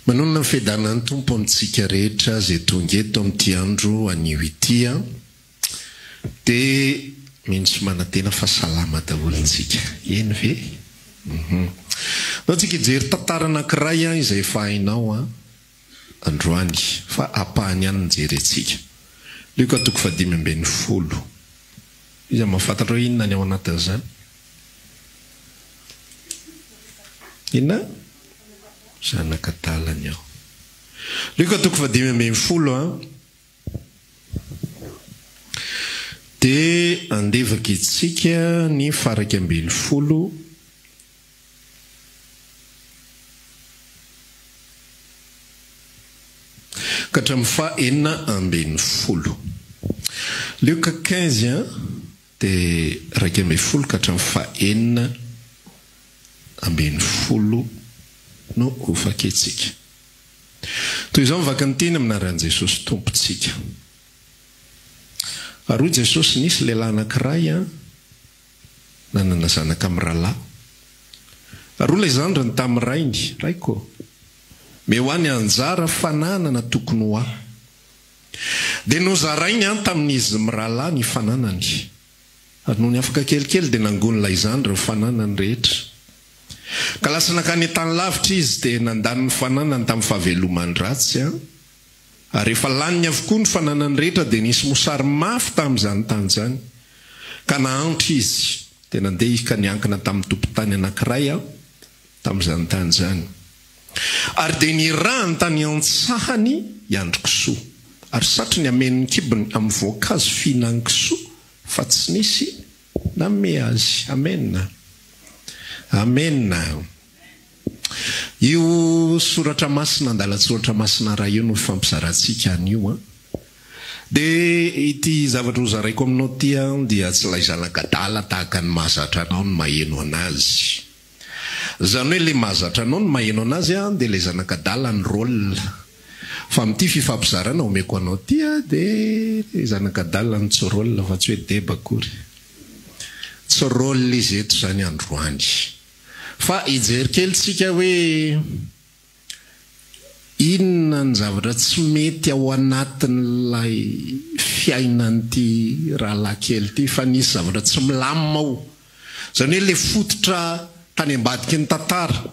Manonona ny fiadanan'ny tompo amintsika rehetra zay tonga eto amin'ity andro anio ity dia mihintsy manantena fahasalama daholotsika. Eny ve? Naotsika hijery tantara anankiray izay efa hainao androany fa apahany ihany nijery antsika. Liko atoko 5:10. Izy mahafantatra hoe inona ny ao anatin'izany? Inona? Zanaka Adala ny ao. Liko atoko 5:10 dia andevaka itsika ny 2:40 ka hatramin'ny 4:40. Luka 15 dia 2:40 ka hatramin'ny 4:40 no hofaketsika. Toy izao mivaka ny teny aminaran'i Jesosy tompontsika. Ary hoy Jesosy nisy lehilahy anankiray nanana zanaka amin'ny rahalahy. Ary olona izandriny tamin'ny rainy, raiko mehoany anjara fananana tokony ho ahy. Dia nozarainy tamin'izy mirahalahy ny fananany. Ary noho ny afaka kelikely dia nangon'ilay zandry ny fananany rehetra. Ka lasa nakany tany lavitra izy dia nandany ny fananany tamin'ny fahavelomany ratsy ary efa laniny avokoa ny fananany rehetra dia nisy mosary mafy tamin'izany tany zany. Ka nahantra izy dia nandeha ka niankina tamin'ny tompon-tany anankiray tamin'izany tany zany. Ary dia nirahany tany antsahany iandro kisoa. Ary satry ny amen'ny kibony amin'ny voankazo fihinany kisoa fa tsy nisy nanome azy. Amen. Amen. Io soratra masina andalan-tsoratra masina raha io no fampizarantsika an'io dia ity zavatra hozaraiko aminao ty dia tsy ilay Zanaka Adala tahaka ny mahazatra anao ny maheno anazy. Zany hoe le mahazatra anao ny maheno anazy dia ilay Zanaka Adala ny rôle. Fa amin'ity fifampizarana omeko anao ty dia Zanaka Adala ny tsy rôle fa tsy hoe deba akory. Tsy rôle izy eto zany androany. Fa hijery kely tsika hoe inona ny zavatra tsy mety ao anatin'ilay fiainan'ity rahalahy kely ty fa nisy zavatra tsy milamina ao. Zany hoe le fototra tany ambadiky ny tantara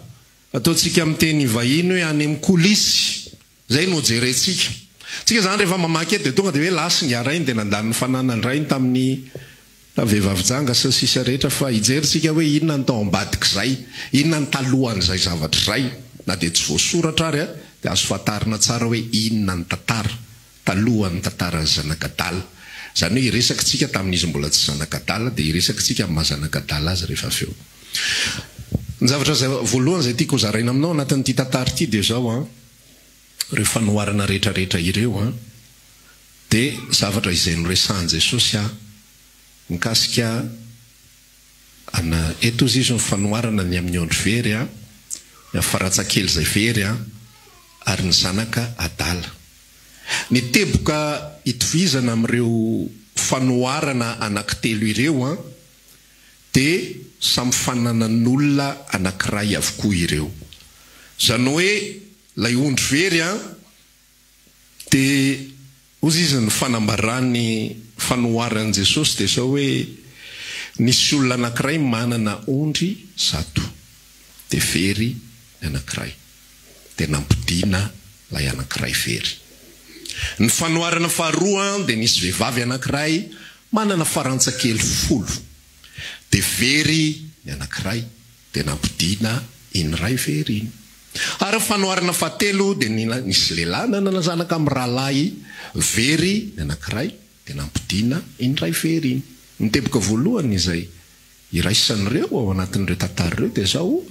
ataontsika amin'ny teny vahiny hoe any amin'ny kolisy. Zay no jerentsika. Tsika zany rehefa mamaky eto dia tonga dia hoe lasy ny arainy dia nandany ny fananany rainy tamin'ny vehivavy janga sy sisa rehetra fa hijeritsika hoe inona ny tao ambadiky zay, inona ny talohan'izay zavatra zay. Na dia tsy voasoratra ary dia azo fantarina tsara hoe inona ny tantara talohan'ny tantaran'ny Zanaka Adala. Zany hoe hiresaka tsika tamin'izy mbola tsy Zanaka Adala dia hiresaka tsika amin'ny maha-Zanaka Adala azy rehefa avy eo. Ny zavatra voalohany zay tiako zaraina aminao anatin'ity tantara ity dia zao ireo fanoharana rehetrarehetra ireo dia zavatra izay noresahan'i Jesosy mikasika eto izy ny fanoharana ny amin'ny ondro very ny afaratsakely izay very ary ny Zanaka Adala. Ny teboka itovizana amin'ireo fanoharana anankitelo ireo dia samy fananan'olona anankiray avokoa ireo. Zany hoe lay ondro very dia ozy izy ny fanambarany fanoharan'i Jesosy dia sao hoe nisy olona anankiray manana ondry 100 dia very ny anankiray dia nampidina lay anankiray very. Ny fanoharana faharoa dia nisy vehivavy anankiray manana farantsakely 10 dia very ny anankiray dia nampidina iny ray very iny. Ary fanoharana fahatelo dia nisy lehilahy nanana zanaka amin'ny rahalahy very ny anankiray dia nampidina iny ray very iny. Ny teboka voalohany izay iraisan'ireo ao anatin'ireo tantara ireo dia zao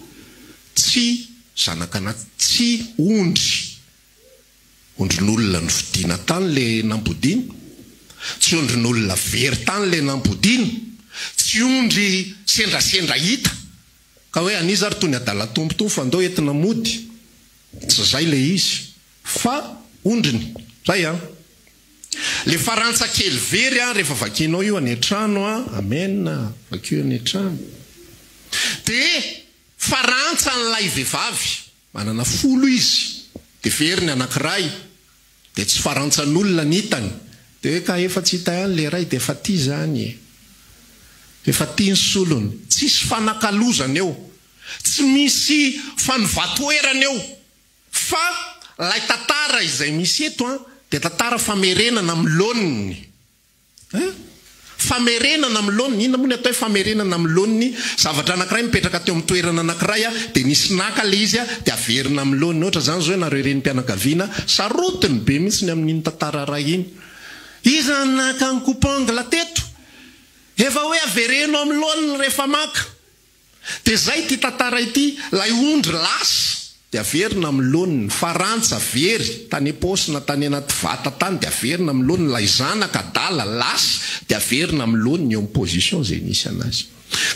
tsy zanaka tsy ondrin'olona ny vidiana tany le nampodina, tsy ondrin'olona very tany le nampodina, tsy ondry sendrasendra hita ka hoe anizy ary toy ny Adala tompotompo fa andao entina mody. Tsy zay le izy fa ondriny zay le farantsakely very rehefa vakinao io any an-trano amen vakio any an-trano dia farantsa n'ilay vehivavy manana folo izy dia veriny anankiray dia tsy farantsan'olona nitany dia hoe ka efa tsy hita ihany le ray dia efa ty zany efa ty ny solony tsisy fanakalozana eo tsy misy fanovatoerana eo fa lay tantara izay misy eto dia tantara famerenana amin'ny laoniny famerenana amin'ny laoniny inona moa ny atao hoe famerenana amin'ny laoniny zavatra anankiray mipetraka teo amin'ny toerana anankiray dia nisy naka le izy dia averina amin'ny laoniny ohatra zany zao hoe nareo renim-pianakaviana sarotiny be mihitsy ny amin'iny tantara ray iny iza naka ny coupangle teto efa hoe avereno amin'ny laoniny rehefa maka dia zay ty tantara ity lay ondry lasa dia averina amin'ny laoniny farantsa very tany aposina tany anaty vata tany dia averina amin'ny laoniny lay zanaka Adala lasa dia averina amin'ny laoniny eo amin'ny position zay nisy anazy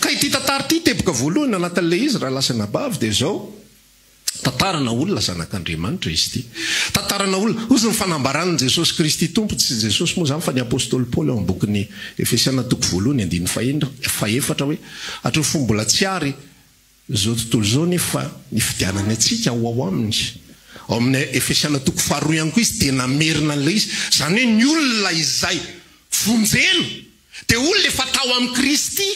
ka ity tantara ity teboka voalohany anatin'le izy raha lasa nabavy dia zao tantarana olona zanak'Andriamanitra izy ity tantarana olona ozy ny fanambaran'i Jesosy Kristy tompo tsy Jesosy moa zany fa ny apôstôly Paoly eo amin'ny bokiny Efesiana toko voalohany 2:4 hoe atro fo mbola tsy ary zao tontolo zao nefa ny fidianany atsika ao aminy ao amin'ny Efesiana toko 2 ihany koa izy dia namerina an'ilay izy zany hoe ny olona izay vonjena dia olona efa tao amin'ny Kristy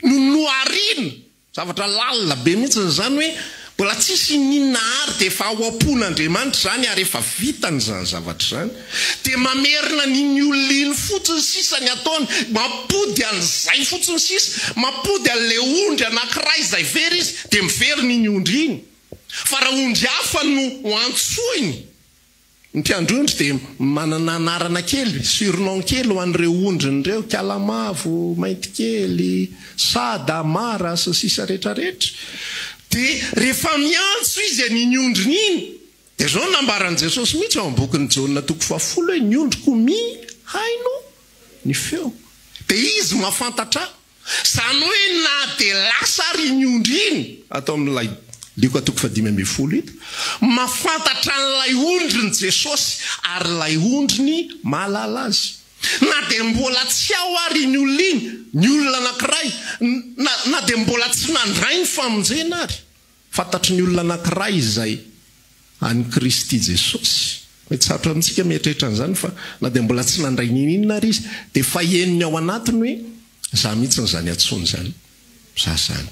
no noarina zavatra lalina be mihitsy zany hoe mbola tsisy ninona ary dia efa ao am-pon'Andriamanitra zany ary efa vitany zany zavatra zany dia mamerina ny olona iny fotsiny sisa ny ataony mampody an'izay fotsiny sisa mampody an'le ondry anankiray izay very izy dia miveriny iny ondry iny fa raha ondry hafa no antsoiny ny mpiandrondry dia manana anarana kely surnom kely ho an'ireo ondrin'ireo kalamavo maintikely sada mara sy sisa rehetrarehetra dia rehefa miantso izy an'iny ondriny iny dia zao nambaran'i Jesosy mihitsy ao ambokiny Jaona toko 10 hoe ny ondriko haino ny feo dia izy mahafantatra zany hoe na dia lasa ary ny ondry iny atao amin'ilay liko toko 5:10 ito mahafantatra n'ilay ondriny Jesosy ary ilay ondriny mahalala azy na dia mbola tsy ao ary ny olona iny ny olona anankiray na dia mbola tsy nandray ny famonjena ary fantatry ny olona anankiray izay any Kristy Jesosy hoe tsara amintsika mieritreritra an'izany fa na dia mbola tsy nandray ny inona ary izy dia fa henony ao anatiny hoe za mihitsy n'izany antsony zany za zany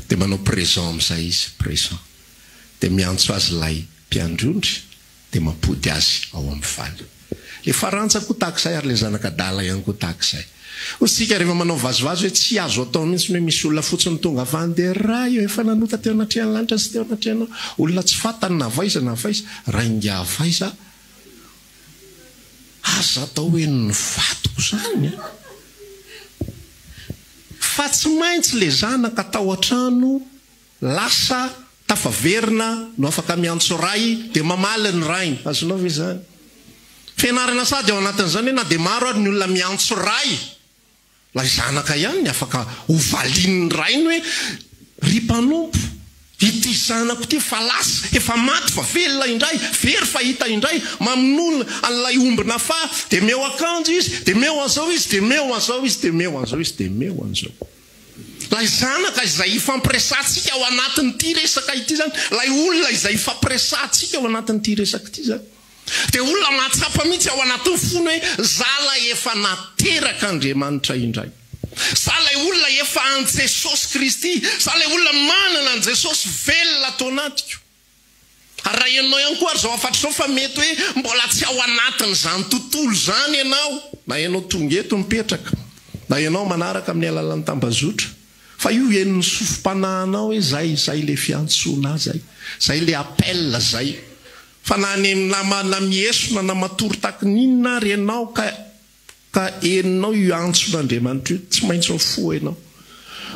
dia manao présent amin'izay izy présent dia miantso azy lay mpiandrondry dia mampody azy ao amin'ny valy le farantsa koa tahak'izay ary le zanaka Adala ihany koa tahak'izay osika rehefa manao vazovazo hoe tsy azo atao mihitsy hoe misy olona fotsiny tonga avany dia raha io efa nanota teo anatrehany lanitra sy teo anatrehana olona tsy fantany navaiza rainga avaiza aza atao hoe ny vatoko zany fa tsy maintsy le zanaka tao an-trano lasa tafaverina no afaka miantso ray dia mamaly ny rainy azonao ve zany fianarana sady ao anatin'izany hoe na dia maro ary ny olona miantso ray lay zanaka ihany ny afaka hovalian'ny rainy hoe ry mpanompo ity zanako ty fa lasa efa maty fa velona indray very fahita indray mamonolona an'ilay ombina fa dia meo akanjo izy dia meo an'izao izy dia meo an'izao izy dia meo an'izao izy dia meo an'izao lay zanaka izay ifampiresantsika ao anatin'ity resaka ity zany lay olona izay ifampiresantsika ao anatin'ity resaka ity zany dia olona mahatsapa mihitsy ao anatin'ny fony hoe zala efa nateraka Andriamanitra indray za lay olona efa an Jesosy Kristy za lay olona manana an Jesosy velona atao anatiko ary raha ianao ihany koa ary zao afatra zao fa mety hoe mbola tsy ao anatin'izany tontolo zany ianao na ianao tonga eto mipetraka na ianao manaraka amin'ny alalan'ny tambazotra fa io enony sofim-panahanao hoe zay le fiantsoana zay le appel zay fa na miesona na matory taky ninona ary ianao ka eninao io antson'Andriamanitra io tsy maintsy mifo ianao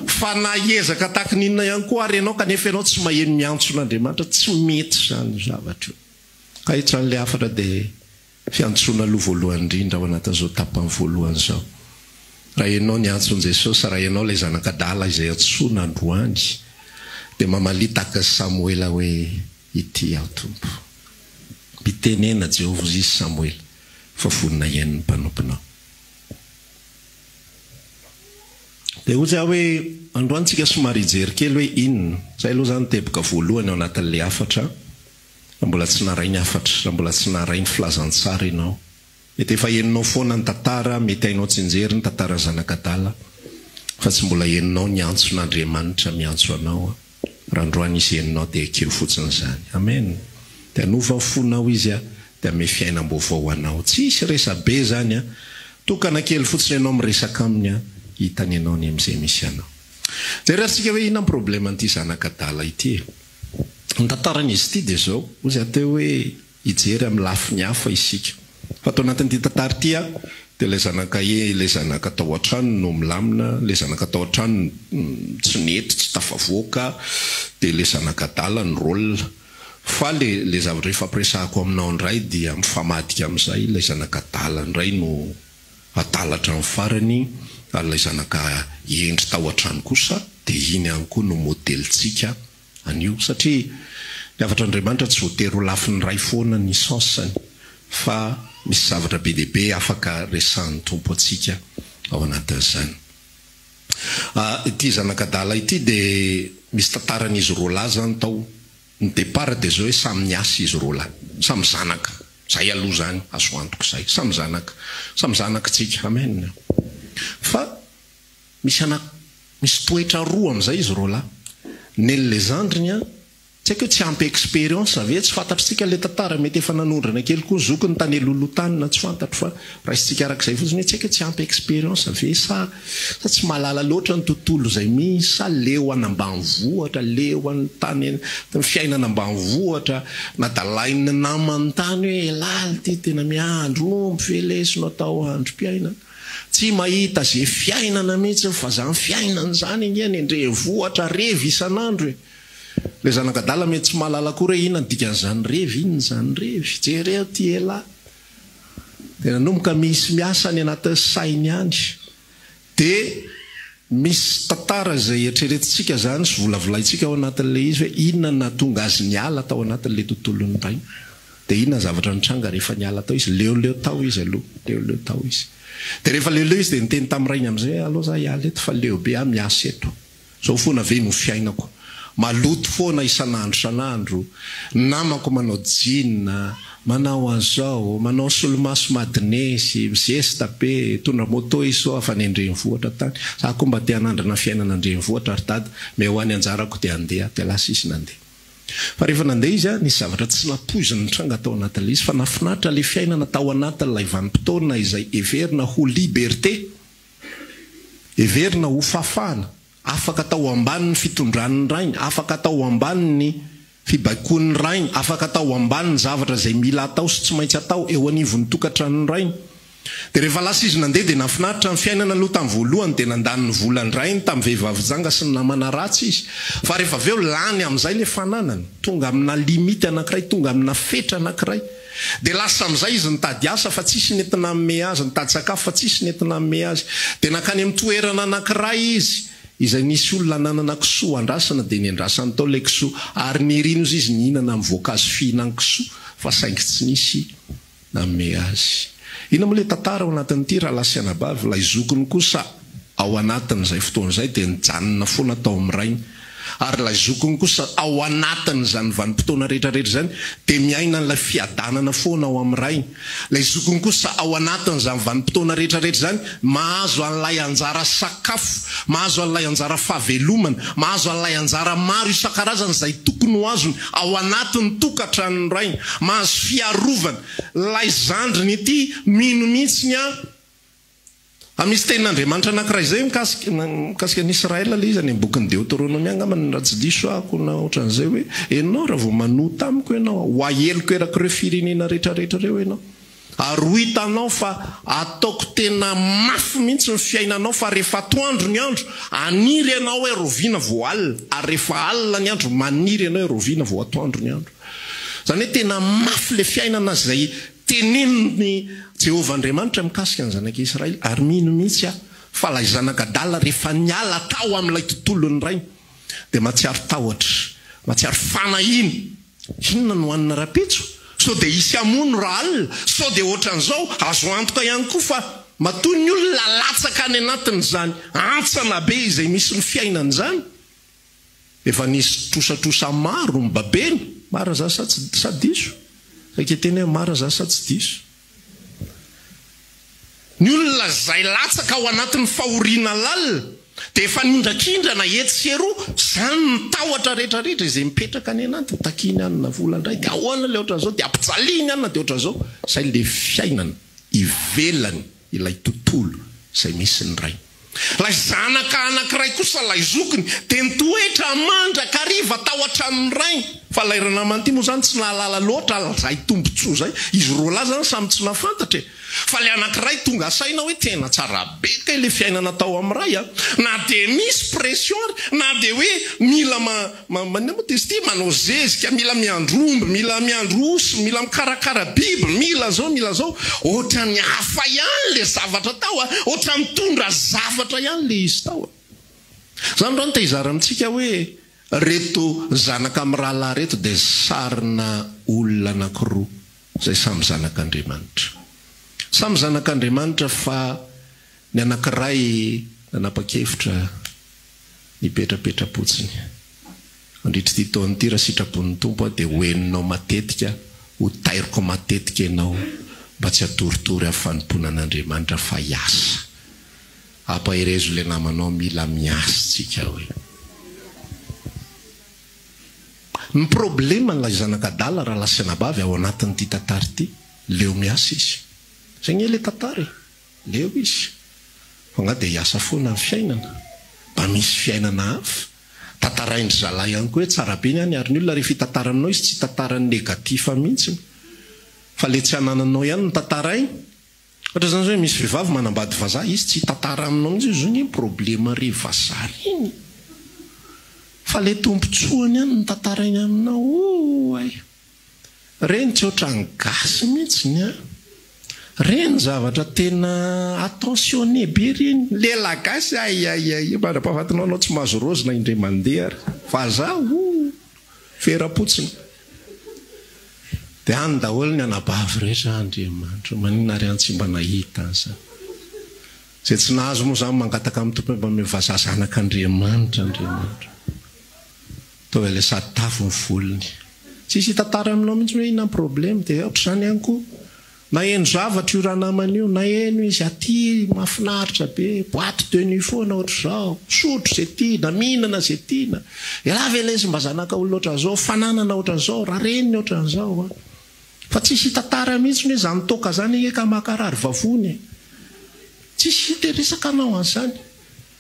fa na ezaka taky ninona ihany koa ary ianao kanefa ianao tsy maheno miantson'Andriamanitra tsy mety zany zavatra io ka hitran'le afatra dia fiantsoana aloha voalohany indrindra ao anatin'izao tapany voalohany zao raha ianao ny antson'i Jesosy raha ianao ilay zanaka Adala izay antsoina androany dia mamalitaka Samoela hoe ity aho tompo mitenena Jehovah izy Samoela fa vonina iain'ny mpanomponao dia ozy aho hoe androantsika somary hijery kely hoe inona zay aloha zany teboka voalohany ao anatin'le afatra mbola tsy narainy afatra, mbola tsy narainy filazantsara ianao. Mety efa heninao foana ny tantara, mety hainao tsinjery ny tantara Zanaka Adala, fa tsy mbola heninao ny antson'Andriamanitra miantso anao. Raha androany izy heninao dia kely fotsiny izany. Amen. Dia anova ny fonao izy dia ame fiainam-baovao anao. Tsisy resabe zany tokana kely fotsiny ianao miresaka aminy hitany ianao ny am'izay misy anao. Jerentsika hoe ina problema an'ity Zanaka Adala ity. Ny tantaran'izy ity dia zao, ozy ateo hoe hijery amin'ny lafiny hafa isika. Fa atao anatin'ity tantara ity dia le zanaka tao an-trano no milamina, le zanaka tao an-trano tsy nety, tsy tafavoaka, dia le Zanaka Adala ny rôle. Fa le zavatra fampiresahako aminao indray dia mifamadika amin'izay le Zanaka Adala indray no atalatra amin'ny farany, ary le zanaka endry tao an-trano kosa dia iny ihany koa no modelitsika anio. Satria ny avatr'Andriamanitra tsy voatery ho lafin'ny ray foana ny sansany, fa misy zavatra be dehibe afaka resahan'ny tompo atsika ao anatin'izany. Ity Zanaka Adala ity dia misy tantaran'izy roa zany tao. Ny départ dia zao hoe samy niasa izy roa lahy, samy zanaka. Zay aloha zany azo antoko zay, samy zanaka tsika. Amen. Fa misy toetra roa amin'izay izy roa lahy. Nel les andriny tsy haiko hoe tsy ampy expérience ave tsy fantatritsika le tantara, mety efa nanondrana kely koa zokony tany lolotanina tsy fantatro, fa raisitsika arak'izay fotsiny hoe tsy haiko hoe tsy ampy expérience ave sa tsy mahalala loatra ny tontolo zay misy, sa leo an'ambanivohitra, leo an'ny tany fiainana ambanivohitra, nadalain'ny namany tany hoe elala ty tena miandro mifelesinao tao androm-piainana, tsy mahita zay fiainana mihitsy fa zany fiainana zany ingeny ndrevohatra revy isan'andro. Le Zanaka Adala mety tsy mahalala koa hoe inona ny dikan'izany revy, inona zany revy, jereo ty ela. Dia nanomboka misy miasa any anaty sainy any. Dia misy tantara izay eritreretintsika zany sy volavolaitsika ao anatin'le izy hoe inona nahatonga azy niala tao anatin'le tontolony ray. Dia inona zavatra nitranga rehefa niala tao izy, leo tao izy aloha, leo tao izy. Dia rehefa leo izy dia niteny tamin'irainy amin'izay aloha za hiala eto fa leo be miasa eto. Zao foana ve no fiainako. Maloto foana isan'andro, namako manao jean, manao an'izao, manao solomaso madinesy, zesta be, tondra moto iso afa ny andrenivohitra tany. Za koa mba te hanandrana fiainana andrenivohitra ary tady, me ho any anjarako dia handeha, dia lasa izy nandeha. Fa rehefa nandeha izy nisy zavatra tsy napoiziny tranga tao anatin'ilay izy, fa nafinaritra le fiainana tao anatin'ilay vanim-potoana izay everina ho liberté, everina ho fafana. Afaka tao ambanin'ny fitondran'ny rainy, afaka tao ambanin'ny fibaikoan'ny rainy, afaka tao ambanin'ny zavatra izay mila atao sy tsy maintsy atao eo anivon'ny tokantran'ny rainy. Dia rehefa lasa izy nandeha dia nafinaritra ny fiainana aloha tamin'ny voalohany dia nandaniny volan'ny rainy tamin'ny vehivavy janga sy ny namana ratsy izy. Fa rehefa aveo lany amin'izay le fananany, tonga amina limity anankiray, tonga amina fetra anankiray. Dia lasa amin'izay izy nitady asa fa tsisy nentina amin'ny azy, nitady sakafo fa tsisy nentina amin'ny azy. Dia nakany amin'ny toerana anankiray izy izay nisy olona nanana kisoa andrasana dia niandrasany tao ilay kisoa, ary nirino izy nihinana amin'ny voankazo fihinany kisoa fa saingy tsy nisy nanome azy. Ina moa le tantara ao anatin'ity raha lasy anabavy, ilay zokony kosa ao anatin'izay fotoan'izay dia nijanona foana tao amin'ny rainy, ary ilay zokony kosa ao anatin'izany vanim-potoana rehetrarehetra zany dia miaina n'ilay fiadanana foana ao amin'ny rainy. Ilay zokony kosa ao anatin'izany vanim-potoana rehetrarehetra zany mahazo an'ilay anjara sakafo, mahazo an'ilay anjara fahavelomana, mahazo an'ilay anjara maro isan-karazany izay tokony ho azony ao anatin'ny tokantran'ny rainy, mahazo fiarovana. Ilay zandriny ity mino mihitsy misy tenin'Andriamanitra anankiray zay mikasika n'Israela le izy any bokin'ny Deutéronomie angambany raha tsy diso ako na ohatran'izay hoe ianao raha vao manota amiko ianao ho aheloko eraka ireo firenena rehetrarehetra reo ianao, ary ho hitanao fa ataoko tena mafy mihitsy ny fiainanao, fa rehefa atoandro ny andro aniry ianao hoe roviana vao alina, ary rehefa alina ny andro maniry ianao hoe roviana vao atoandro ny andro. Zany hoe tena mafy le fiainana zay teneniny Jehovah Andriamanitra mikasika ny zanaka Israely, ary mino mihitsy fa ilay Zanaka Adala rehefa niala tao amin'ilay tontolony rainy dia matsiaro tahotra, matsiaro fanahiny. Inona no hanina rapitso? So dia hisy amono raha alina, so dia ohatran'izao azo antoka ihany koa fa matoy ny olona latsaka any anatin'izany antsana be izay misy ny fiainana izany. Efa nisy trosatrosa maro ny babeny mara za sa diso saketeny hoe mara za sa tsy diso. Ny olona zay latsaka ao anatin'ny fahoriana lalina dia efa nindrakindrana etseroa zany nitahotra rehetrarehetra izay mipetraka any anaty takiny anina vola indray dia ahoana le ohatran'izao dia ampijaliany anina dia ohatran'izao zay le fiainana ivelany ilay tontolo izay misy ny ray. Lay zanaka anankiray kosa lay zokiny dia nitoetra mandraka hariva tao an-tranony ray. Fa lay ranamany moa zany tsy nahalala loatra zay tombontsoa zay. Izy roa lahy zany samy tsy nafantatra. Fa le anankiray tonga saina hoe tena tsara be kay le fiainana tao amin'ny ray na dia misy pression na dia hoe mila modestie manao zezika, mila miandromby, mila miandro osy, mila mikarakara biby, mila zao ohatra ny hafa ihany le zavatra tao ohatra mitondra zavatra ihany le izy tao. Zany rano tahizara amintsika hoe reto zanaka amin'ny rahalahy reto dia sarina olona anankiroa zay samy zanak'Andriamanitra. Samy zanak'Andriamanitra fa ny anankiray nanapa-kevitra nipetrapetra-potsiny. Andritra ty taona ty raha sitrapon'ny tompo dia hoeninao matetika, ho tairiko matetika ianao mba tsy hatoritory amin'ny fanompoana an'Andriamanitra fa hiasa. Ampaherezo le namanao mila miasa tsika hoe. Ny problema n'ilay zanak'Adala raha lasanabavy ao anatin'ity tantara ity, leo miasa izy. Zay ny le tantara leo izy. Fa nga dia hiasa foana ny fiainana. Mba misy fiainana hafa. Tantaraindry zalahy ihany koa hoe tsara be ihany ary ny olona rehefa tantara aminao izy tsy tantara negativa mihitsy. Fa le tsy hanananao ihany ny tantara igny. Ohatra zany hoe misy vehivavy manambady vazaha izy tsy tantara aminao mihitsy izy ny problema re vazaha iny. Fa le tompontsoany ihany ny tantara iny aminao ay. Reny tsy ohatra ny gasy mihitsy ny reny zavatra tena attentionné be reny. Le lagasy ay manampahafatinao anao tsy mahazo rozy na indray mandeha ary. Fa zaho fera-potsiny. Dia any daholo ny anabavy rehetra Andriamanitra. Maninona ary any tsy mba nahita zany. Zay tsy nahazo moa zany mangataka amin'ny tompo mba mivazaha zanak'Andriamanitra. Tao le satafo ny volony. Tsisy tantara aminao mihitsy hoe ina problème dia ohatra zany ihany koa. Na eno zavatra io raha namana io, na eno izy aty mahafinaritra be, boîte de nuit foana ohatr'izao, sotro zay tiana, mihinana zay tiana. Raha velesy mba zanaka olona ohatran'izao, fananana ohatran'izao, raha reniny ohatran'izao. Fa tsisy tantara mihitsy hoe zany toka zany eka makarary vavony. Tsisy resaka anao an'izany.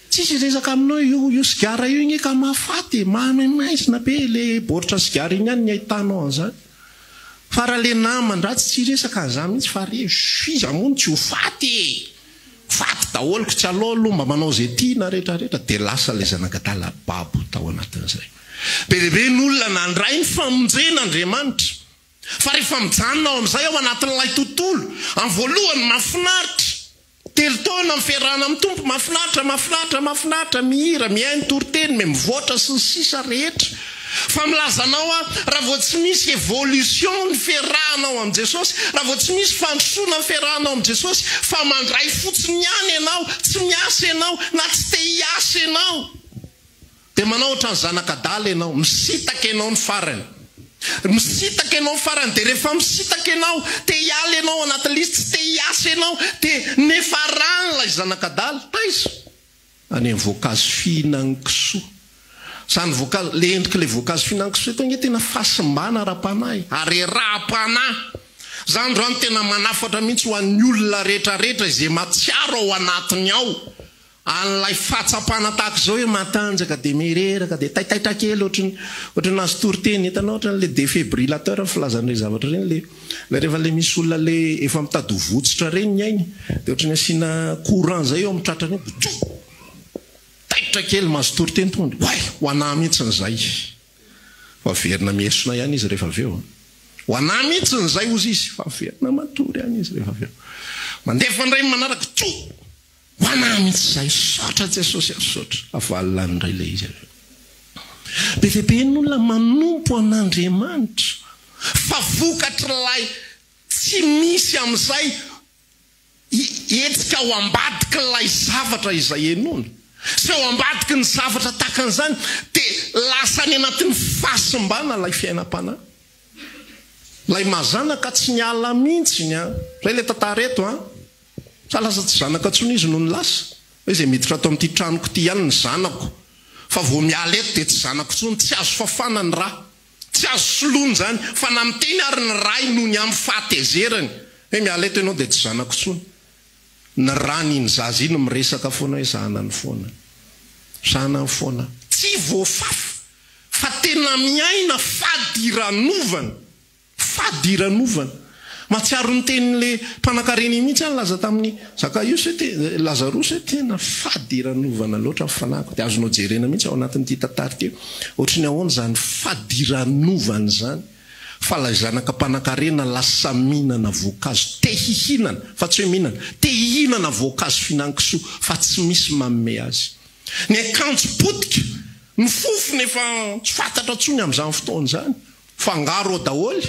Tsisy resaka aminao io sigara io eka mahafaty, maisina be le baoritra sigara iny ihany ny ahitanao an'izany. Fa raha le naman-dratsy tsy resaka an'izany mihitsy fa re iza moa tsy ho faty. Faty daholiko tsy alolo mba manao zay tiana rehetrarehetra dia lasa le zanak'Adala babo tao anatin'izay. Be lehibe ny olona nandray ny famonjena Andriamanitra. Fa rehefa mijanona ao amin'izay ao anatin'ilay tontolo, amin'ny voalohany mahafinaritra. Telo taona mifiarahana amin'ny tompo mahafinaritra, mihira, mihaino toriteny, mivoatra sy ny sisa rehetra. Fa milazanao raha vao tsy misy évolution ny fiarahanao amin'ny Jesosy, raha vao tsy misy fandrosoana ny fiarahanao amin'ny Jesosy, fa mandray fotsiny ihany ianao, tsy miasa ianao, na tsy te hiasa ianao. Dia manao ohatra ny zanak'Adala ianao, misitaka ianao ny farany. Misitaka ianao ny farany dia rehefa misitaka ianao, te hiala ianao anaty lisy, tsy te hiasa ianao, dia nefa rany ilay zanak'Adala, taiza. Any amin'ny voankazo fihinan'ny kisoa. Zany voankazo, le endrika le voankazo fihinan'ny kisoa eto ny tena fahasimbana ara-panahy, ary raha-panahy. Zany rano tena manafatra mihitsy ho an'ny olona rehetrarehetra izay matsiaro ao anatiny ao. An'ilay fahatsapana tahaka izao hoe matanjaka dia mireraka dia taitaitra kely ohatry nazy toriteny hitanao ohatran'le défibrillateur filazan'ireny zavatra ireny le rehefa le misy olona le efa mitady ho votsitra reny ny ainy dia ohatry ny asiana courant zay eo amin'ny tratrany taitra kely mazo toriteny tonga way ho anahy mihitsy n'izay fa verina miesona ihany izy rehefa aveo ho anahy mihitsy n'izay ozy izy fa verina matory ihany izy rehefa aveo mandefa indray manaraka ho anahy mihitsy izay saotra Jesosy asotra avalona indray le izy aveo. Be lehibe ny olona manompo an'Andriamanitra fa vokatr'ilay tsy misy amin'izay etsika ho ambadika ilay zavatra izay enona. Sy ao ambadika ny zavatra takan'izany dia lasa any anatin'ny fahasimbana ilay fiainam-panahy. lay mazanaka tsy niala mihitsy zay le tatareto sa lasa tsy zanaka tsony izy no ny lasa hoe zay miditra ato amin'ity tranoko ty ihany ny zanako fa vo miala eto dia tsy zanako tsony tsy azo fafana ny raha tsy azo solony zany fa namiteny ary ny ray noho ny amin'ny fahatezerany hoe miala eto ianao dia tsy zanako tsony ny rany iny zaza iny miresaka foana hoe zanany foana zanany foana tsy voafafy fa tena miaina fadiran'ovana matsiaro ny tenin'le mpanan-kareny mihitsy any laza tamin'ny Lazarosy hoe tena fadiran'ovana loatra mifanako dia azonao jerena mihitsy ao anatin'ity tantara ty ohatrany ahoana zany fadiran'ovana zany fa lay zanaka mpanan-karena lasa mihinana voankazo te hihinana fa tsy hoe mihinana te hihinana voankazo finan-kisoa fa tsy misy mamme azy ny akanjo potika ny fofony efa tsy fantatra tsony amin'izany fotoana zany fangaro daholy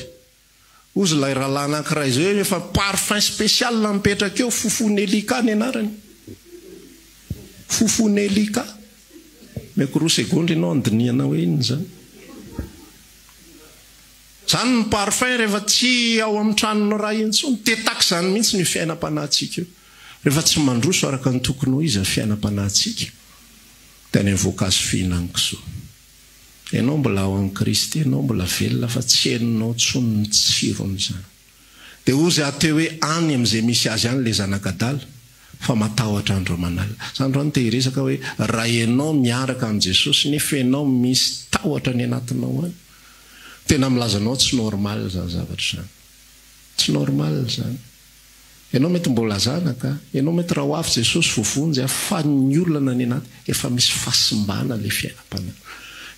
ozy lay raha anankiray zay hoe efa parfum spécial mipetraka eo fofonelika ny anarany fofonelika meko 2 segondy ianao andiniana hoe iny zany zany ny parfum rehefa tsy ao amin'ny tranonao raha intsony tetaka zany mihitsy ny fiainam-panahintsika io rehefa tsy mandroso araka ny tokony ho izy fiainam-panahintsika dia ny voankazo fihinan-kisoa ianao mbola ao amin'ny Kristy ianao mbola velona fa tsy heninao tsony ny tsirony zany dia ozy ateo hoe any amin'izay misy azy any le zanaka Adala fa matahotra andro manala zany rano te hiresaka hoe raha ianao miaraka amin'i Jesosy nefa ianao misy tahotra ny anatinao any tena milazanao tsy normal zany zavatra zany tsy normal zany ianao mety mbola zanaka ianao mety raha ho avy Jesosy vovonjy fa ny olana ny anaty efa misy fahasimbana le fiainam-panahy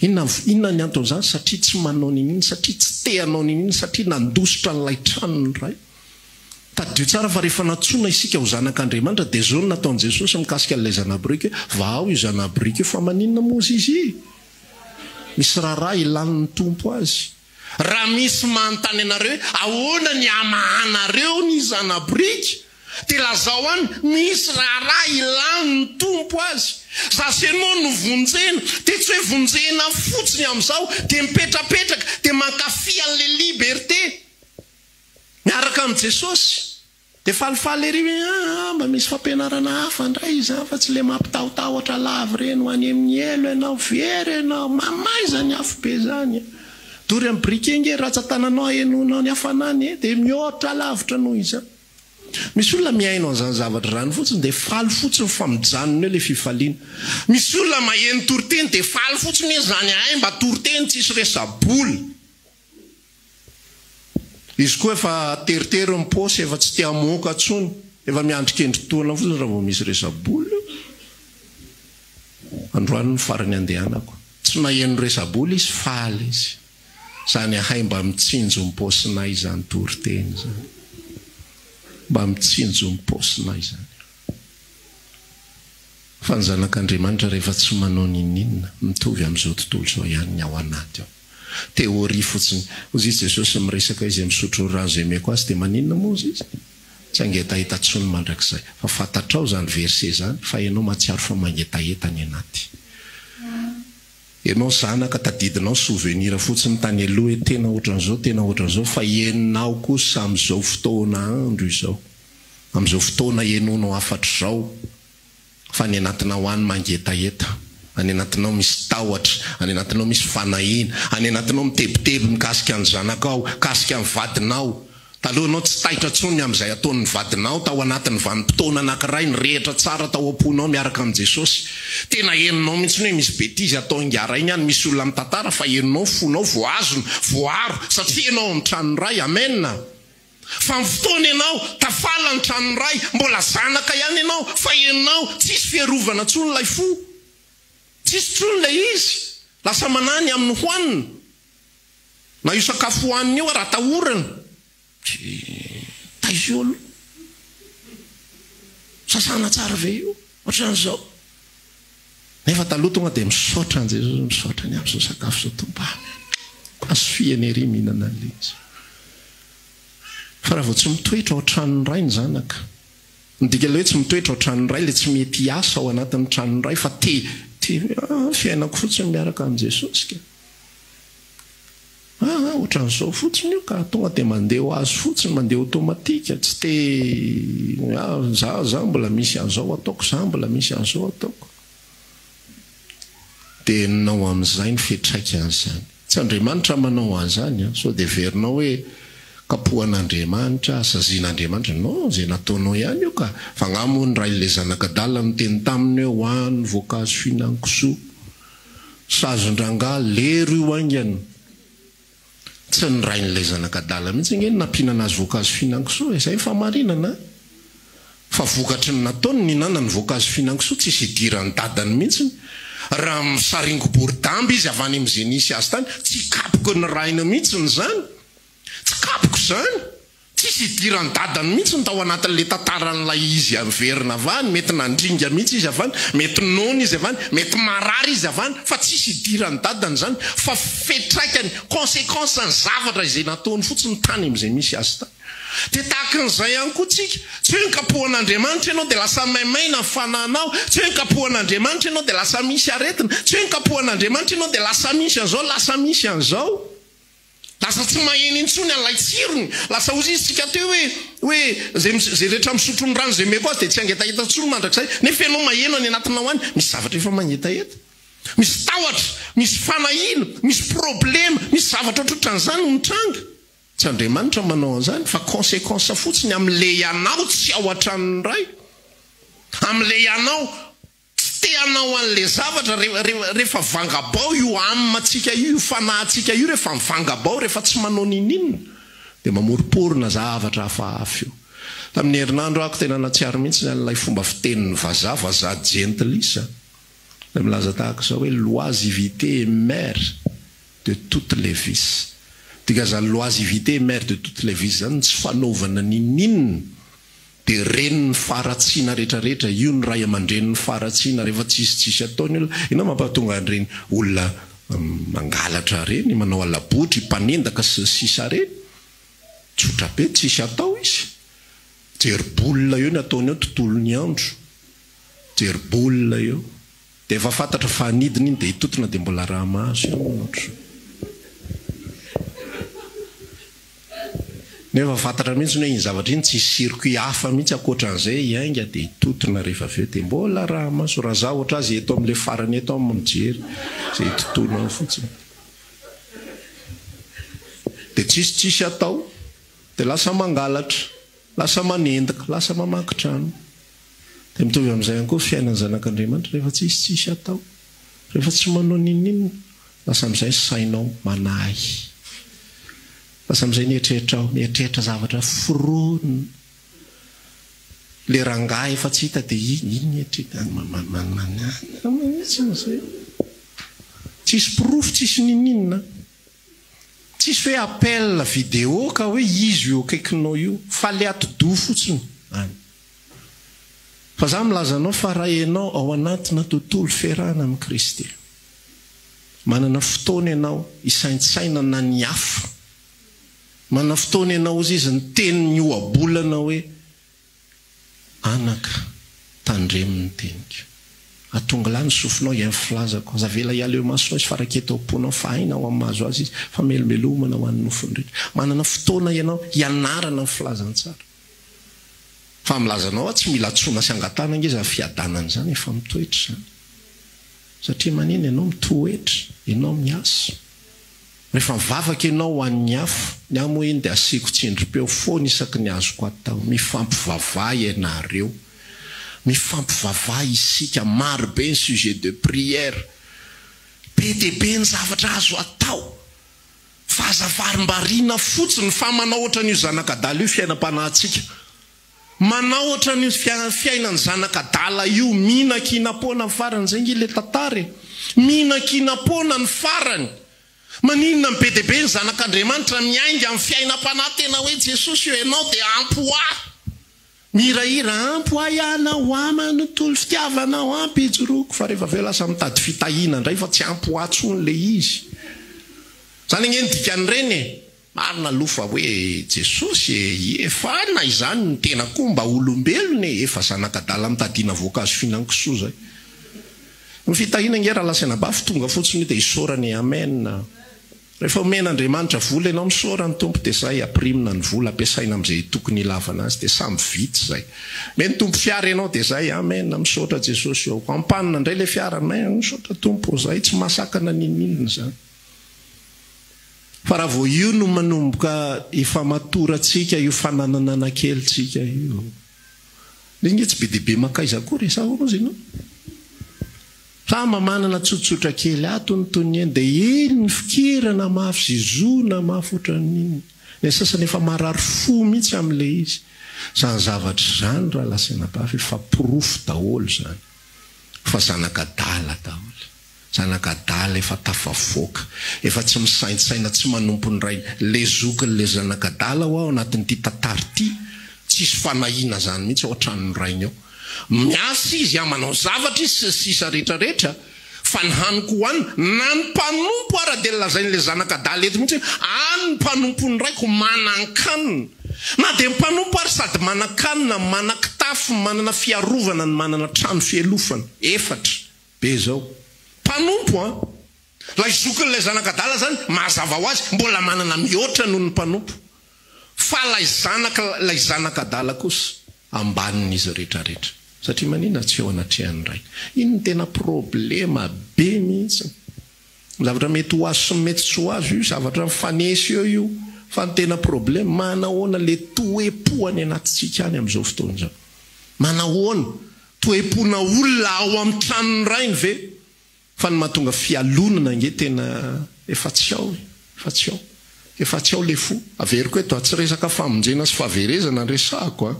inona ny anton'izany satria tsy manao nin'iny satria tsy te hanao nin'iny satria nandositra n'ilay tranony ray tadio tsara fa rehefa natsona isika ho zanak'Andriamanitra dia zao no nataon'i Jesosy mikasika an'ilay zanabrika vao io zanabrika io fa maninona mozy izy misy raharaha ilan'ny tompo azy raha misy manontany anareo ahoana ny amahanareo ny zanabrika dia lazao any misy raharaha ilan'ny tompo azy zasenao no vonjena dia tsy hoe vonjena fotsiny amin'izao dia mipetrapetraka dia mankafy an'le liberté miaraka amin'i Jesosy dia falifaly ery hoe mba misy fampianarana hafa ndray izy fa tsy le mampitahotahotra lava ireny ho any amin'ny elo ianao very ianao mamaiza ny afo be zany dory amin'ny brikengy ratsan-tananao ahenonao ny hafanany dia mihoatra lavitra noho izany misy olona miainao an'izany zavatra zany fotsiny dia faly fotsiny fa mijanona eo le fifaliana misy olona maheno toriteny dia faly fotsiny hoe zany ahay mba toriteny tsisy resaboly izy koa efa teritery ny paosy efa tsy tia moka tsony efa miandrikendritoana fotsiny raha vao misy resaboly androany ny farany andehanako tsy maheno resaboly izy faly izy zany ahay mba mitsinjo ny paosinay zany toriteny zany mba mitsinjo ny paosinay zany fa ny zanak'Andriamanitra rehefa tsy manao ninina mitovy amin'izao tontolo zao ihany ny ao anaty ao teoria fotsiny ozy izy Jesosy miresaka izy misotro rano zay meko azy dia maninona mozy izy tsy angetaheta tsony mandrakizay fa fantatrao zany verset zany fa ianao matsiaro fa mangetaheta ny anaty ianao zanaka tadidinao souvenir fotsiny tany aloha hoe tena ohatran'izao fa ienao kosa amin'izao fotoana andro izao amin'izao fotoana ienonao afatra zao fa ny anatinao any mangetaheta any anatinao misy tahotra any anatinao misy fanahina any anatinao mitebiteby mikasika ny zanakao kasika ny vadinao talohanao tsy tahitra tsony amin'izay ataon'ny vadinao tao anatin'ny vanim-potoana anankiray ny rehitra tsara tao am-ponao miaraka amin'i Jesosy tena heninao mihitsy hoe misy betizy atao ingara iny any misy olona mitantara fa heninao fonao voazony voaro satria ianao amin'ny tranony ray amenna fa amin'ny fotoana ianao tafala ny tranony ray mbola zanaka ihany ianao fa heninao tsisy fiarovana tsony lay fo tsisy tsony lay izy lasa manany amin'ny hoanina na io sakafo hoaniny io raha tahorana taiziolo sasana tsara ve io ohatran'izao nefa taloha tonga dia misaotra an' Jesosy misaotra ny amin'izao sakafo zao tompany azo fiany ery mihinana an'le izy fa raha vao tsy mitoetra ao tranony ray ny zanaka midika le hoe tsy mitoetra ao tranony ray le tsy mety hiasa ao anatin'ny tranony ray fa te fiainako fotsiny miaraka amin'i Jesosy ka ohatran'izao fotsiny io ka tonga dia mandeha ho azy fotsiny mandeha automatika tsy te za mbola misy an'izao ataoko za mbola misy an'izao ataoko dia nao amin'izay ny fetraika an'izany tsy Andriamanitra manao an'izany sao dia verinao hoe kapohan'Andriamanitra sazian'Andriamanitra no zay nataonao ihany io ka fa ngamony raha ilay zanak'Adala miteny taminy hoe hoany voankazo fihinankisoa sazon-dranga lero io aingany tsy ny rain'ilay zanak'Adala mihitsy ngeny nampihinana azy voankazo fihinankisoa izay famarinana fa vokatry ny nataony ny hinana ny voankazo fihinankisoa tsy isy idirany dadany mihitsy raha misaringo-boridamba izy avy any amin'izay nisy azy tany tsy kapoko ny raina mihitsy ny zany tsy kapoko zany tsisy idirany dadany mihitsy ny tao anatin'le tantaran'ilay izy averina avany mety nandringa mihitsy izy avany mety nona izy avany mety marary izy avany fa tsisy idirany dadany zany fa fetraikany conséquence ny zavatra izay nataony fotsiny tany amin'izay misy azy tany dia tahakan'izay ihany koa tsika tsy hoe nikapohan'Andriamanitra ianao dia lasa maimaina ny fananao tsy hoe nikapohan'Andriamanitra ianao dia lasa misy aretina tsy hoe nikapohan'Andriamanitra ianao dia lasa misy an'izao lasa misy an'izao lasa tsy maheno intsony an'ilay tsirony lasa ozy izy tsika teo hoe zay rehetra misotro ny rano zay meko azy dia tsy angetaheta tsony mandrakizay nefa ianao maheno any anatinao any misy zavatra efa mangetaheta misy tahotra misy fanahina misy problema misy zavatra ohatrohatran'izany mitranga tsy Andriamanitra manao an'izany fa conséquence fotsiny amin'ilay ianao tsy ao an-tranony ray amin'ilay ianao tsy te hanao an'ilay zavatra rehefa vangabao io amintsika io fanahintsika io rehefa mivangabao rehefa tsy manao nininona dia mamoriporina zavatra hafahafa io tamin'ny herinandro ako tena natsiary mihitsy an'ilay fomba fitenin'ny vazaha gentilisa dia milaza tahaka izao hoe l'oisiveté est mère de toutes les vices dika zany l'oisiveté est mère de toutes les vices zany tsy fanaovana nininona dia reniny faratsiana rehetrarehetra io ny ray aman-dreniny faratsiana rehefa tsisitsisy ataony olona inao mampatonga an'ireny olona mangalatra reny manao alabotry mpanendaka sy sisa reny tsotra be tsisy atao izy jery-bolona eo ny ataony eo tontolony andro jery-bolona eo dia efa fantatra fa hanidiny iny dia hitotona dia mbola raha mahazo io nefa fantatra mihitsy hoe iny zavatra iny tsy circuit hafa mihitsy akoatran'izay iainga dia hitotona rehefa aveo dia mbola raha maso raha za ohatra azy eto amin'ilay farany eto amin'ny mijery zay hitotona fotsiny dia tsisy atao dia lasa mangalatra lasa manendaka lasa mamaky trano dia mitovy amin'izay ihany koa fiainany zanak'Andriamanitra rehefa tsisy atao rehefa tsy manao nininona lasa amin'izay sainao manahy lasa amin'izay mieritreritra zavatra foronina le rangahy efa tsy hita dia iny mieritreritra tsisy pirofo tsisy nininona tsisy hoe appel vidéo ka hoe izy io akaikinao io fa le atido fotsiny any fa za milazanao fa raha ianao ao anatina tontolo fiarahana amin'ny Kristy manana fotoana ianao isaintsaina na ny hafa manana fotoana ianao izy izy ny teniny oabolana hoe anaka tandremin'ny teniko atonga lany sofinao iain'ny filazako zavela iala eo masonao izy faraketa oponao fa hainao amin'ny mahazo azy izy fa melomelomana ho an'ny nofony rehetra manana fotoana ianao ianarana ny filazantsara fa milazanao tsy mila tsona sy angatana izy fiadanana zany efa mitoetra zany satria manina ianao mitoetra ianao miasa rehefa mivavaka ianao ho an'ny hafa ny amo iny dia asiako tsindrim-peo foana isaky ny azoko atao mifampivavaha ianareo mifampivavaha isika maro be ny sujet de prière be dia be ny zavatra azo atao fa azavarim-bariana fotsiny fa manao ohatran'io zanak'Adala io fiainam-panahintsika manao ohatran'io fiainany zanak'Adala io mihinan-kinapona ny farany zay ngy le tantara mihinan-kinapona ny farany maninona be dia be ny zanak'Andriamanitra miainga amin'ny fiainam-panahy tena hoe Jesosy io ianao dia ampoa mihirahira ampoa ianao manontolo fitiavanao ampijoroko fa rehefa aveo lasa mitady fitahina indray fa tsy ampoa tsony le izy zany ngeny dikan'ireny marina lofa hoe Jesosy efa na izany ny tena koa mba olombelona efa zanak'Adala mitadiana voankazo fihinankisoa zay ny fitahina nge raha lasa nabafy tonga fotsiny dia isorany amen rehefa omen'Andriamanitra vola ianao misaora ny tompo dia izay aprimina ny vola ampiasaina amin'izay tokony ilavana azy dia samy vitsy izay. Meny tompo fiara ianao dia izay amena misaotra Jesosy eo. Ampanina indray ilay fiara misaotra tompo izay tsy masakana ninina izany. Fa raha vao io no manomboka ifamatorantsika io fanananana-kelyntsika io. Inge tsy be dehibe makaiza koa resaho izy ianao. Sama manana tsotsotra kely atony eny dia iny ny fikirana mafy zizona mafy ohatran'iny. Ny sasany efa marary fo mihitsy amin'ilay izy. Zany zavatra zany raha lasaina-bafy efa pirofo daholo zany. Fa zanaka Adala daholo. Zanaka Adala efa tafavoaka. Efa tsy misaintsaina tsy manompo ny ray. Le zokin'le zanaka Adala ao anatin'ity tantara ity. Tsisy fanahiana zany mihitsy ao an-tranon'ny rainy ao. Miasa izy manao zavatra izy sisa rehetrarehetra fa ny haniko hoanina na ny mpanompo ara dia lazain'le zanaka Adala eto mihitsy ny mpanompo ny raiko manan-kanina. Na dia mpanompo ary sady manan-kanina, manan-kitafo, manana fiarovana, ny manana trano fielofana efatra be zao. Mpanompo lay zokin'le zanaka Adala zany mazava ho azy mbola manana mihoatra noho ny mpanompo. Fa lay zanaka Adala kosa ambanin'izy rehetrarehetra. Satria manina tsy eo anatrehan'ny ray. Iny ny tena problema be mihitsy. Zavatra mety ho azo sy mety tsy ho azo io, zavatra mifanesy eo io. Fa ny tena problema manahoana le toepoany anatintsika any amin'izao fotoana izao. Manahoana toepona olona ao amin'ny tranon'ny rainy ve? Fa ny mahatonga fialonana nge tena efa tsy ao. Efa tsy ao le fo. Averiko eto tsy resaka famonjena sy fahaverezana resahako.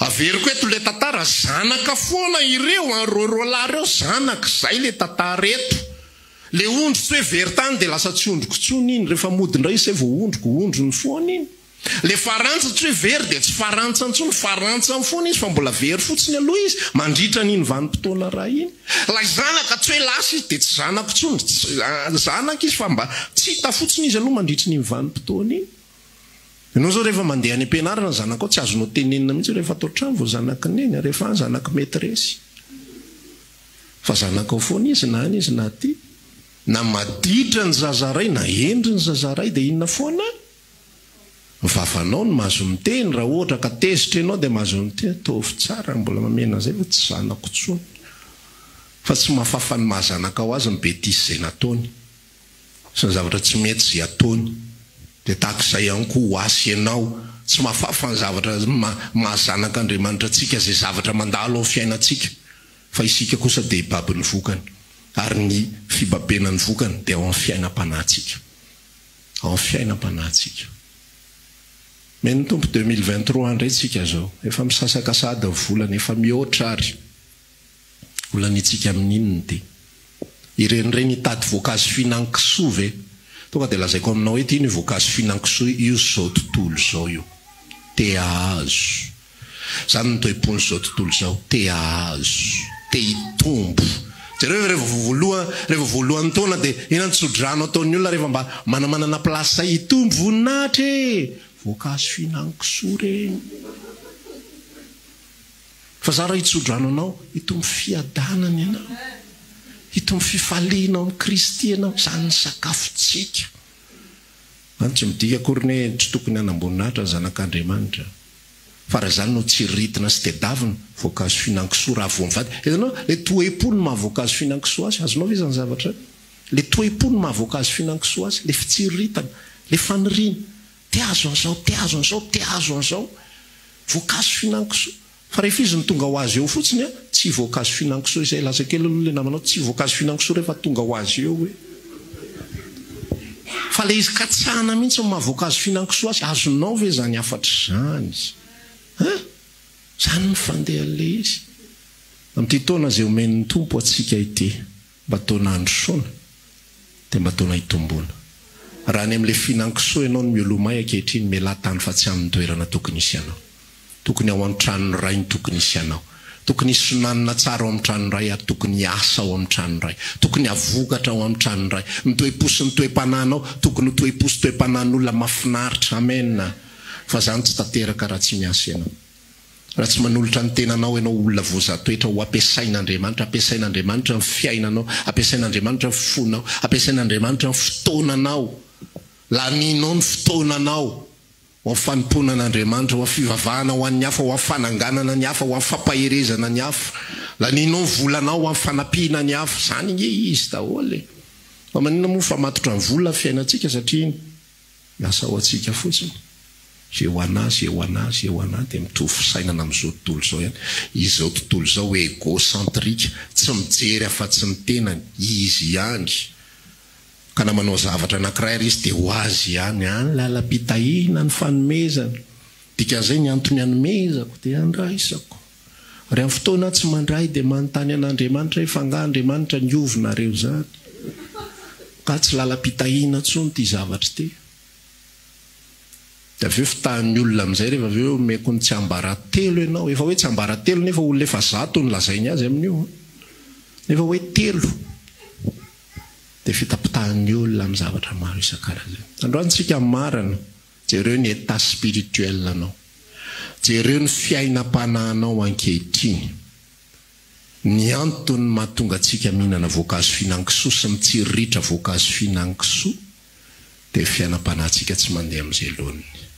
Averiko eto le tantara zanaka foana ireo roa lahy reo zanaka zay le tantara eto. Le ondro tsy hoe veritany dia lasa tsy ondroko tsony iny rehefa modindray izay vao ondro ny foana iny. Le farantsa tsy hoe very dia tsy farantsa ntsony farantsa ny foana izy fa mbola very fotsiny aloha izy mandritra n'iny vanim-potoana raha iny. Lay zanaka tsy hoe lasa izy dia tsy zanaka tsony zanaka izy fa mba tsy hita fotsiny izy aloha mandritra n'iny vanim-potoana iny. Ianao zao rehefa mandeha any am-pianarana zanaka tsy azonao tenenina mihitsy rehefa atao trano vao zanaka neny rehefa zanaka metresy. Fa zanaka ao foana izy na any izy na aty. Na maditra ny zazaray na endry ny zazaray dia inona foana? Vavanao no mahazo miteny raha ohatra ka tezitra ianao dia mahazo miteny tovy tsara mbola mamena zay fa tsy zanako tsony. Fa tsy mahafafa ny mahazanaka ao azy ny betisy izay nataony. Sy ny zavatra tsy mety izay ataony. Dia tahak'izay ihany koa ho asy ianao tsy mahafafa ny zavatra mahazanaka Andriamanitra antsika izay zavatra mandalo ao fiainantsika. Fa isika kosa dia hibaby ny vokany. Ary ny fibabena ny vokany dia ao amin'ny fiainam-panahintsika. Ao amin'ny fiainam-panahintsika. Meny tompo 2023 andray tsika zao. Efa misasakasady ny volana efa mihoatra ary. Volanitsika amin'inony dia. Iren'ireny hitady voankazo finan-kisoa ve? Tonga dia lazaiko aminao eto iny voankazo finan-kisoa io zao tontolo zao io. Te ahazo. Zany ny toepony zao tontolo zao. Te ahazo. Te hitombo. Rehefa voalohany taona dia inona tsodrano ataon'ny olona rehefa mba manamanana plasy hitombo voninahitra e. Voankazo finan-kisoa reny. Fa za raha hitsodrano anao hitombo fiadanana ianao. Hitombo fifaliana amin'ny Kristy ianao. Zany ny sakafontsika. Any tsy midika akory ny tsy tokony hanamboninahitra ny zanak'Andriamanitra. Fa raha zany no tsy ritina sy tedavina voankazo finan-kisoa raha vao mivady. Hitanao le toepo ny mahavoankazo finan-kisoa azy. Azonao ve zany zavatra? Le toepo ny mahavoankazo finan-kisoa azy. Le fitsiritana, le faniriana. Te azo an'izao, te azo an'izao, te azo an'izao. Voankazo finan-kisoa. Fa rehefa izy ny tonga ho azy eo fotsiny tsy voankazo finan-kisoa izay laza kely aloha le namanao tsy voankazo finan-kisoa rehefa tonga ho azy eo hoe. Fa le izy katsahana mihitsy ny mahavoankazo finan-kisoa azy. Azonao ve zany afatra zany? Zany ny fandehan'le izy. Amin'ity taona izay omen'ny tompo atsika ity mba taona androsoana dia mba taona hitomboana. Raha ny amin'ilay finan-kisoa ianao no miolomay ankehitriny mialatany fa tsy amin'ny toerana tokony isy ianao. Tokony ao an-tranony ray ny tokony isy ianao. Tokony isonanina tsara ao amin'ny tranony ray ary tokony hiasa ao amin'ny tranony ray. Tokony havokatra ao amin'ny tranony ray. Ny toe-posy ny toe-panahinao tokony ho toe-posy toe-panahin'olona mahafinaritra. Amen. Fa zany tsy tanteraka raha tsy miasa ianao. Raha tsy manolotra ny tenanao ianao olona voazatoetra ho ampiasain'Andriamanitra, ampiasain'Andriamanitra ny fiainanao, ampiasain'Andriamanitra ny fonao, ampiasain'Andriamanitra ny fotoananao. laninao ny fotoananao ho fanompoana an'Andriamanitra, ho fivavahana ho an'ny hafa, ho fananganana ny hafa, ho fampaherezana ny hafa, laninao ny volanao ho fanampiana ny hafa. Zany nge izy daholo e. Fa manina moa fa matotra ny vola fiainantsika satria miasa ho antsika fotsiny. Zay ho anazy, zay ho anazy, zay ho anazy dia mitovy fisainana amin'izao tontolo izao ihany. Izao tontolo izao égocentrique, tsy mijery afa-tsy ny tenany, izy ihany. Ka na manao zavatra anankiray ary izy dia ho azy ihany, any lalam-pitahiana ny fanomezana. Dikan'izay ny antony hanomezako dia andraisako. Ary amin'ny fotoana tsy mandray dia manontany an'Andriamanitra fa nga Andriamanitra niovina reo zany. Ka tsy lalam-pitahiana intsony ty zavatra ty. Da aveo fitahan'ny olona amin'izay rehefa aveo meko ny tsy ambaratelo ianao, efa hoe tsy ambaratelo nefa olona efa 100 ny lazainy azy amin'io. Nefa hoe 3. Dia fitapitahan'ny olona amin'ny zavatra maro isan-karazany. Androantsika marana, jereo ny état spirituel anao. Jereo ny fiainam-panahinao ankehitriny. Ny antony mahatonga antsika mihinana voankazo fihinankisoa sy mitsiriritra voankazo fihinankisoa dia fiainam-panahintsika tsy mandeha amin'izay lohan'ny.